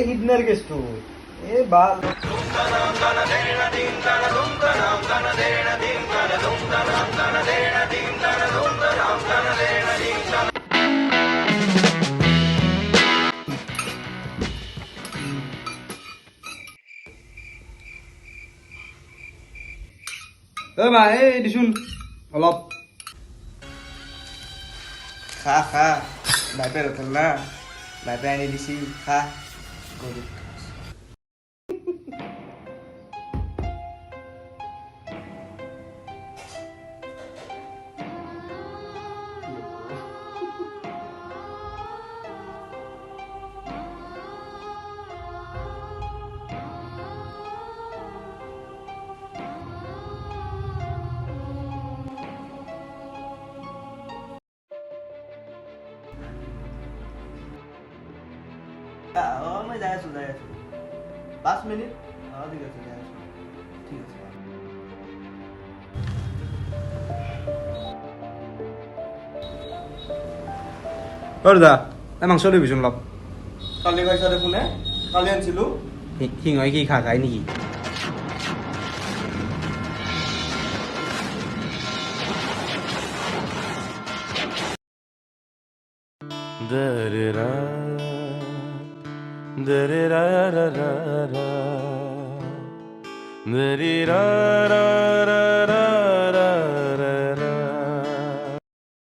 সিদিনাৰ কেছটো বাল মা দিছোন অলপ খা খা বাইপে হোটেল না বাইপে আনি দিছি খা গৰু মই যাই আছো 5 মিনিট ঠিক আছে যাই আছো ঠিক আছে দা মাংস দিবিচোন অলপ কালি খাইছা দেখোনে কালি আনিছিলো সিংহই কি খাই নেকি Da-da-da-da-da-da.